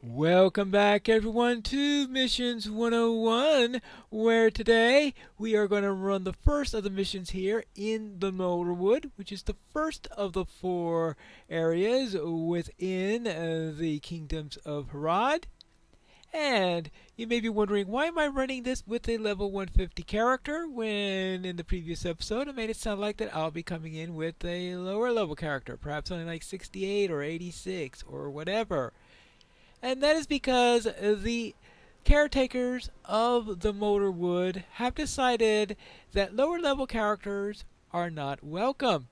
Welcome back, everyone, to Missions 101, where today we are going to run the first of the missions here in the Motorwood, which is the first of the four areas within the kingdoms of Harad. And you may be wondering, why am I running this with a level 150 character when in the previous episode I made it sound like that I'll be coming in with a lower level character, perhaps only like 68 or 86 or whatever. And that is because the caretakers of the Motorwood have decided that lower level characters are not welcome.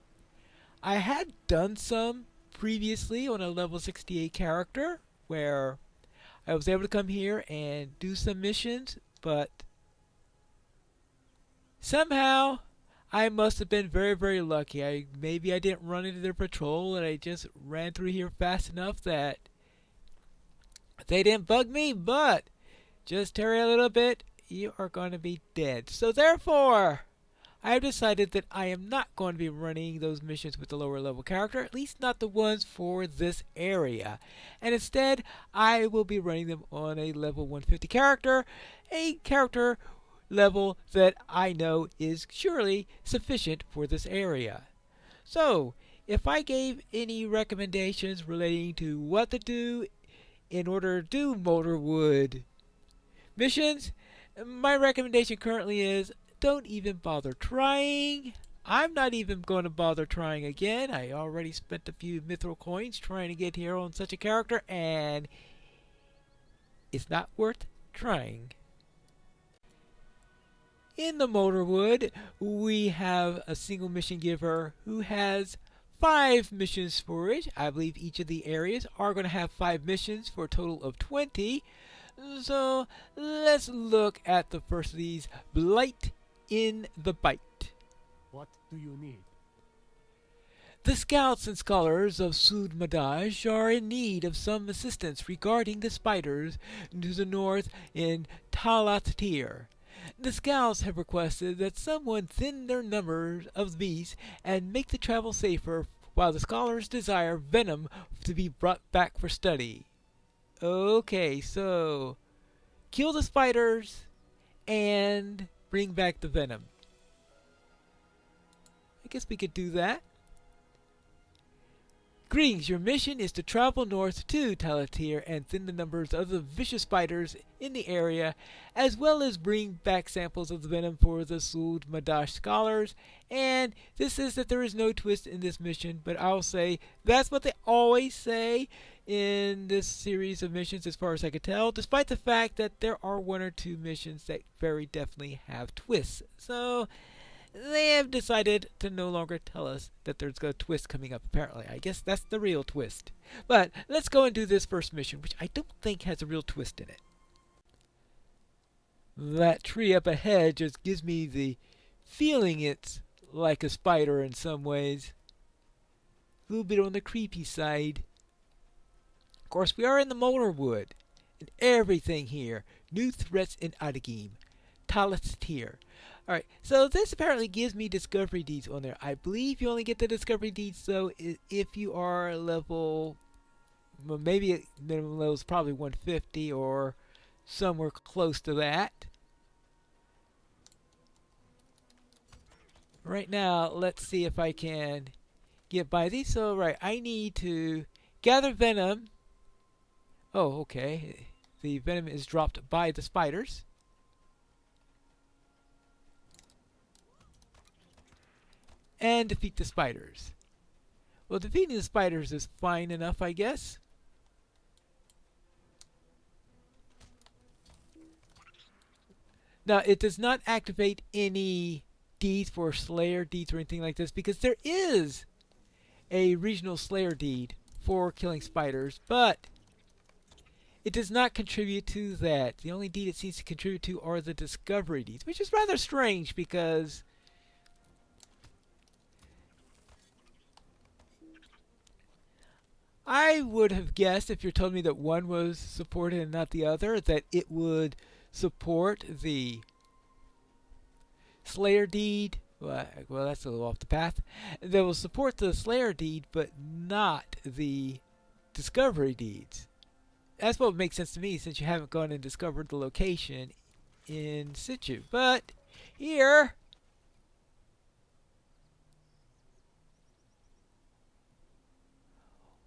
I had done some previously on a level 68 character where I was able to come here and do some missions, but somehow I must have been very, very lucky. Maybe I didn't run into their patrol and I just ran through here fast enough that they didn't bug me, but just tarry a little bit, you are going to be dead. So therefore, I have decided that I am not going to be running those missions with the lower level character, at least not the ones for this area. And instead, I will be running them on a level 150 character, a character level that I know is surely sufficient for this area. So, if I gave any recommendations relating to what to do in order to do Motorwood missions, my recommendation currently is don't even bother trying. I'm not even going to bother trying again. I already spent a few mithril coins trying to get here on such a character, and it's not worth trying. In the Motorwood, we have a single mission giver who has 5 missions for it. I believe each of the areas are going to have 5 missions for a total of 20. So let's look at the first of these, Blight in the Bite. What do you need? The scouts and scholars of Sul Madash are in need of some assistance regarding the spiders to the north in Talat. The scouts have requested that someone thin their numbers of beasts and make the travel safer, while the scholars desire venom to be brought back for study. Okay, so kill the spiders and bring back the venom. I guess we could do that. Greetings, your mission is to travel north to Talatir and thin the numbers of the vicious spiders in the area, as well as bring back samples of the venom for the Sul Madash scholars. And this says that there is no twist in this mission, but I'll say that's what they always say in this series of missions as far as I could tell, despite the fact that there are 1 or 2 missions that very definitely have twists. So they have decided to no longer tell us that there's a twist coming up, apparently. I guess that's the real twist. But let's go and do this first mission, which I don't think has a real twist in it. That tree up ahead just gives me the feeling it's like a spider in some ways. A little bit on the creepy side. Of course, we are in the Motorwood, and everything here. New threats in Adagim. Talat. Alright, so this apparently gives me discovery deeds on there. I believe you only get the discovery deeds, though, if you are level, well, maybe minimum level is probably 150 or somewhere close to that. Right now, let's see if I can get by these. So, right, I need to gather venom. Oh, okay. The venom is dropped by the spiders. And defeat the spiders. Well, defeating the spiders is fine enough, I guess. Now, it does not activate any deeds for Slayer deeds or anything like this, because there is a regional Slayer deed for killing spiders, but it does not contribute to that. The only deed it seems to contribute to are the discovery deeds, which is rather strange because I would have guessed, if you told me that one was supported and not the other, that it would support the Slayer deed. Well, that's a little off the path. That will support the Slayer deed, but not the Discovery deeds. That's what makes sense to me since you haven't gone and discovered the location in situ. But here,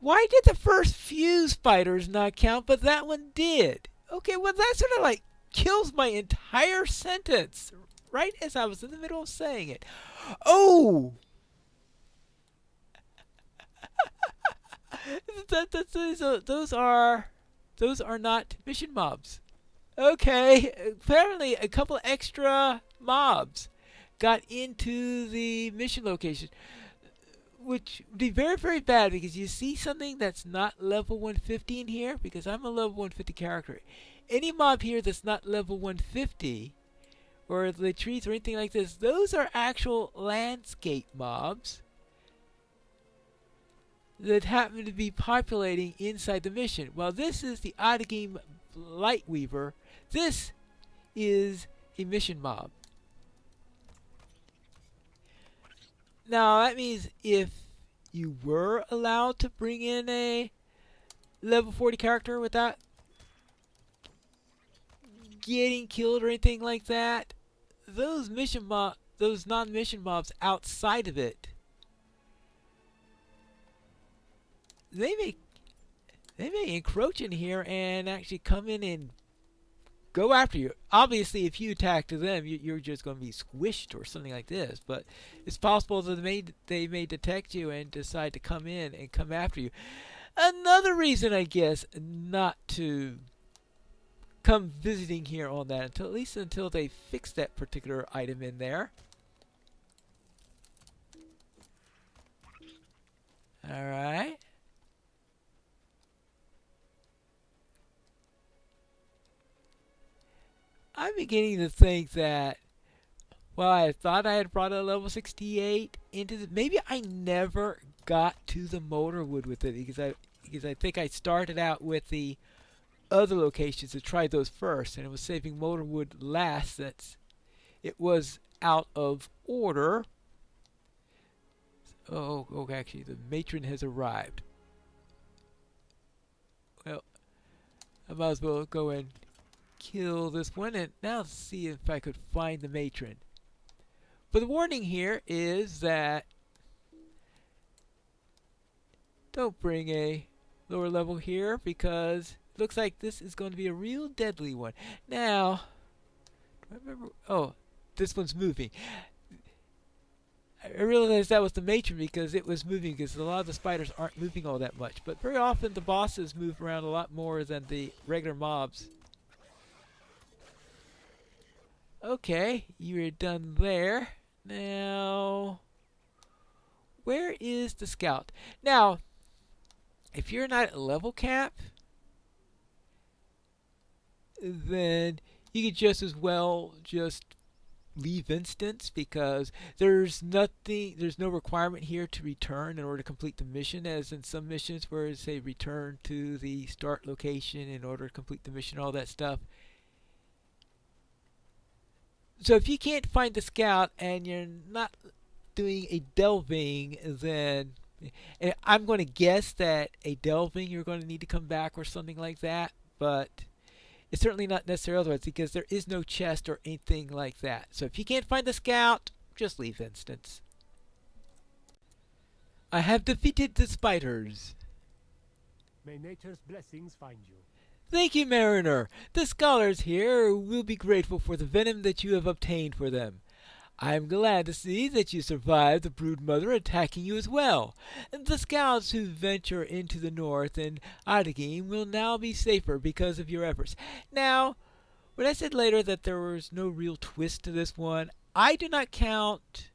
why did the first few spiders not count, but that one did? Okay, well that sort of like kills my entire sentence right as I was in the middle of saying it. Oh, those are not mission mobs. Okay, apparently a couple extra mobs got into the mission location, which would be very, very bad because you see something that's not level 150 in here, because I'm a level 150 character. Any mob here that's not level 150, or the trees or anything like this, those are actual landscape mobs that happen to be populating inside the mission. While this is the Ottergame Blight Weaver, this is a mission mob. Now that means if you were allowed to bring in a level 40 character without getting killed or anything like that, those non-mission mobs outside of it, they may encroach in here and actually come in and go after you. Obviously, if you attack them, you're just going to be squished or something like this. But it's possible that they may detect you and decide to come in and come after you. Another reason, I guess, not to come visiting here on that until at least until they fix that particular item in there. All right. I'm beginning to think that, well, I thought I had brought a level 68 into the, maybe I never got to the motorwood with it because I think I started out with the other locations to try those first, and it was saving motorwood last. It was out of order. Oh, actually, the matron has arrived. Well, I might as well go and kill this one and now see if I could find the matron. But the warning here is that don't bring a lower level here because it looks like this is going to be a real deadly one. Now, do I remember? Oh, this one's moving. I realized that was the matron because it was moving, because a lot of the spiders aren't moving all that much. But very often the bosses move around a lot more than the regular mobs. Okay, you're done there. Now, where is the scout? Now, if you're not at level cap, then you could just as well just leave instance, because there's no requirement here to return in order to complete the mission, as in some missions where it say return to the start location in order to complete the mission, all that stuff. So if you can't find the scout and you're not doing a delving, then and I'm going to guess that a delving you're going to need to come back or something like that, but it's certainly not necessary otherwise because there is no chest or anything like that. So if you can't find the scout, just leave instance. I have defeated the spiders. May nature's blessings find you. Thank you, Mariner. The scholars here will be grateful for the venom that you have obtained for them. I am glad to see that you survived the brood mother attacking you as well. The scouts who venture into the north and Ottergame will now be safer because of your efforts. Now, when I said later that there was no real twist to this one, I do not count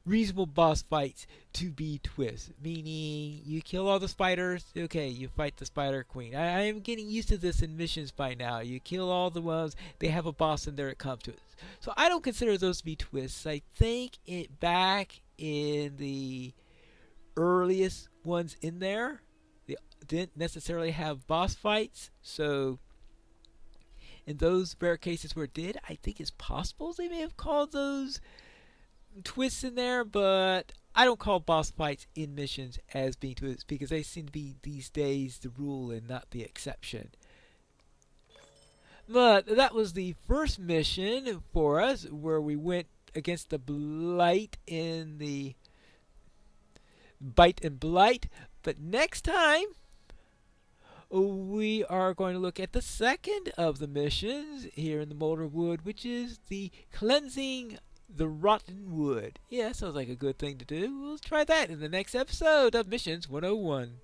reasonable boss fights to be twists, meaning you kill all the spiders, okay, you fight the spider queen. I am getting used to this in missions by now. You kill all the ones, they have a boss in there that comes to it. So I don't consider those to be twists. I think back in the earliest ones in there, they didn't necessarily have boss fights, so in those rare cases where it did, I think it's possible they may have called those twists in there, but I don't call boss fights in missions as being to it because they seem to be these days the rule and not the exception. But that was the first mission for us where we went against the Blight in the Bite and Blight. But next time we are going to look at the second of the missions here in the Molder Wood, which is the cleansing the rotten wood. Yeah, sounds like a good thing to do. We'll try that in the next episode of Missions 101.